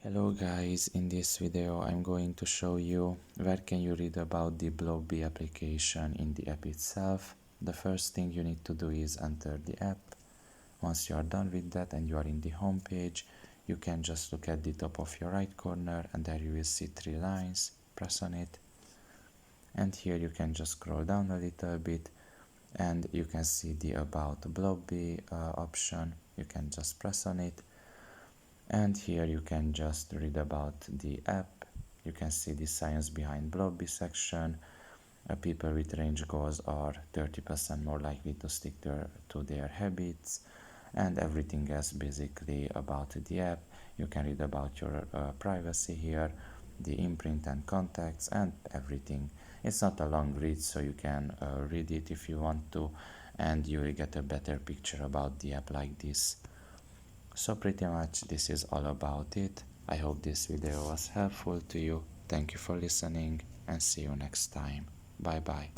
Hello guys, in this video I'm going to show you where can you read about the Blobby application in the app itself. The first thing you need to do is enter the app. Once you are done with that and you are in the home page, you can just look at the top of your right corner and there you will see 3 lines. Press on it and here you can just scroll down a little bit and you can see the About Blobby option. You can just press on it. And here you can just read about the app. You can see the science behind Blobby section. People with range goals are 30% more likely to stick to their habits, and everything else basically about the app. You can read about your privacy here, the imprint and contacts, and everything. It's not a long read, so you can read it if you want to, and you will get a better picture about the app like this. So pretty much this is all about it. I hope this video was helpful to you. Thank you for listening and see you next time. Bye bye.